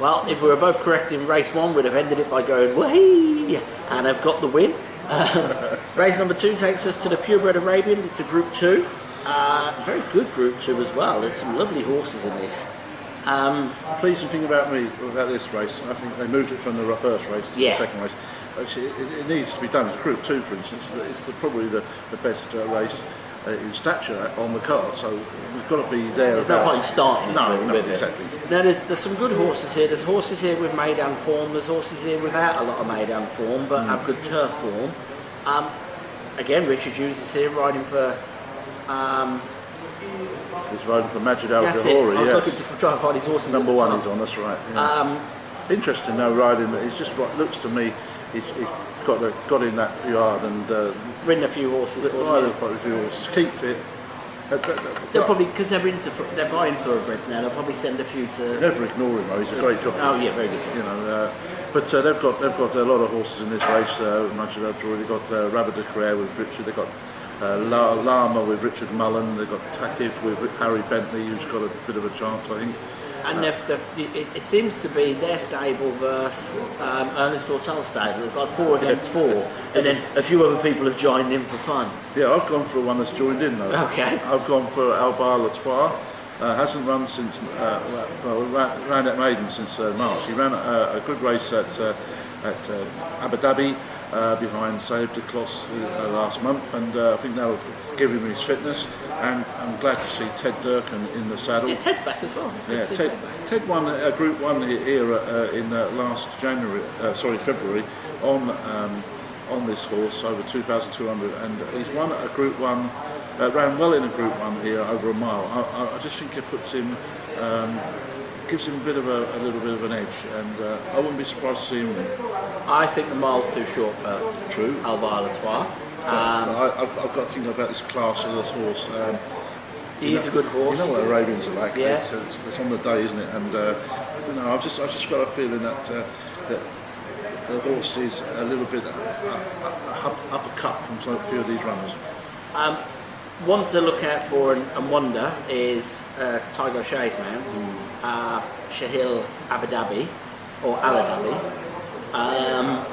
Well, if we were both correct in race 1, we'd have ended it by going wahee, and have got the win. Race number 2 takes us to the Purebred Arabians. It's a Group 2. Very good Group 2 as well. There's some lovely horses in this. Pleasing thing about this race, I think they moved it from the first race to the second race. Actually, it needs to be done. It's Group 2, for instance. It's probably the best race in stature on the card, so we've got to be there. There's no point starting with exactly. it. Now there's some good horses here. There's horses here with MEYDAN form. There's horses here without a lot of MEYDAN form, but have good turf form. Again, Richard Hughes is here riding for. He's riding for Majid Al That's Jahori. it. I was looking to try and find his horses. Number 1 he's on. That's right. Yeah. Interesting though, riding. It's just what looks to me. He's got in that yard and ridden a few horses. Ridden a few horses. Keep fit. They'll probably, because they're buying thoroughbreds now. They'll probably send a few to. Never ignore him though. He's a great jockey. Oh yeah, very good jockey. You know, but they've got a lot of horses in this race. Majid Al Jahori. They've got Rabat de Career with Richard. They've got Lama with Richard Mullen. They've got Takif with Harry Bentley, who's got a bit of a chance, I think. And it seems to be their stable versus Ernest Ortel's stable. It's like 4 against 4, and then a few other people have joined in for fun. Yeah, I've gone for one that's joined in though. Okay. I've gone for Albar Latour. Hasn't run since ran at Maiden since March. He ran a good race at Abu Dhabi behind Saeb de Klos last month, and I think that'll give him his fitness. And I'm glad to see Ted Durkin in the saddle. Yeah, Ted's back as well. Ted won Group 1 here in last February on this horse over 2,200, and he's won a Group 1. Ran well in a Group 1 here over a mile. I just think it puts him, gives him a little bit of an edge, and I wouldn't be surprised to see him win. I think the mile's too short for Albar Latour. I've got to think about this class of this horse. He's a good horse. You know what Arabians are like. Yeah. It's on the day, isn't it? And I don't know. I've just got a feeling that the horse is a little bit uppercut from a few of these runners. One to look out for and wonder is Tiger O'Shea's mount, Shahil Abu Dhabi or Al Dhabi. I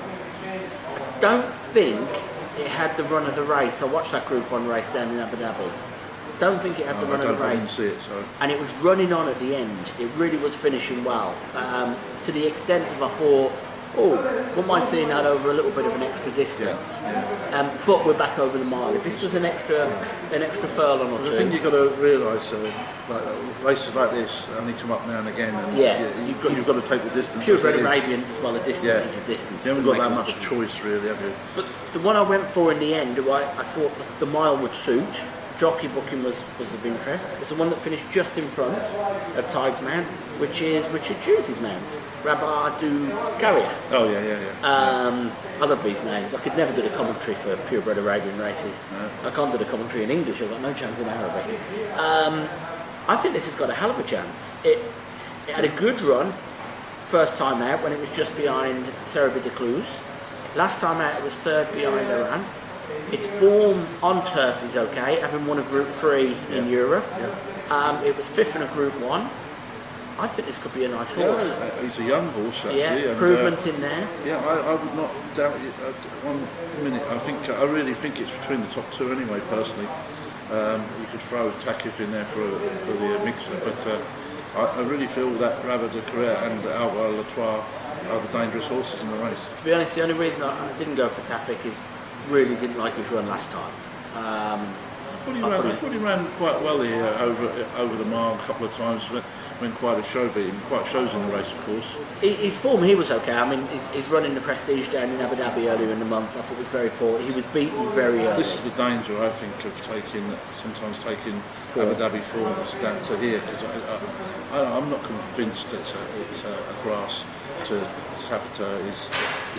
don't think it had the run of the race. I watched that Group 1 race down in Abu Dhabi. Don't think it had the run of the race. I didn't see it, so. And it was running on at the end. It really was finishing well. To the extent of I thought, wouldn't mind seeing that over a little bit of an extra distance. Yeah. But we're back over the mile. If this was an extra furlong or two. The thing you've got to realise, like races like this only come up now and again, and you've got to take the distance. Purebred Arabians as well. A distance is a distance. You haven't got that much choice, really, have you? But the one I went for in the end, who I thought the mile would suit. Jockey booking was of interest. It's the one that finished just in front of Tig's mount, which is Richard Hughes' mount, Rabat de Career. Oh yeah. I love these names. I could never do the commentary for Purebred Arabian races. No. I can't do the commentary in English. I've got no chance in Arabic. I think this has got a hell of a chance. It had a good run first time out when it was just behind Cerebi de Cluse. Last time out it was third behind Iran. Its form on turf is okay, having won a Group 3 in Europe. Yeah. It was 5th in a Group 1. I think this could be a nice horse. He's a young horse, actually. Yeah, improvement in there. Yeah, I would not doubt it. 1 minute. I really think it's between the top 2 anyway, personally. You could throw Takif in there for the mixer, but I really feel that Rabat de Career and Albar Latour are the dangerous horses in the race. To be honest, the only reason I didn't go for Tafik is really didn't like his run last time. I thought he ran quite well here over the mile a couple of times. When quite a show beating, quite shows in the race, of course. His form, he was okay. I mean, his running the Prestige down in Abu Dhabi earlier in the month, I thought was very poor. He was beaten very early. This is the danger, I think, of sometimes taking Abu Dhabi forms down to here, because I'm not convinced it's a grass to Saboteur is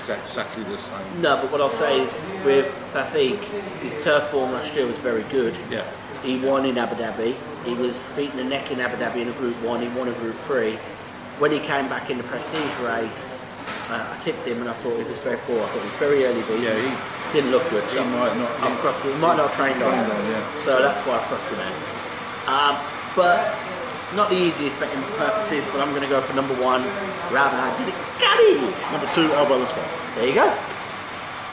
exactly the same. No, but what I'll say is with Tafik, his turf form last year was very good. Yeah. He won in Abu Dhabi. He was beating the neck in Abu Dhabi in a Group 1. He won a Group 3. When he came back in the Prestige race, I tipped him and I thought he was very poor. I thought he was very early beaten. Yeah, he didn't look good. So he might not. I've crossed him. He might not have trained on. Yeah. So that's why I've crossed him out. But Not the easiest betting purposes, but I'm going to go for number 1, Rabbi Didikadi. Number 2, Alba Latal. There you go.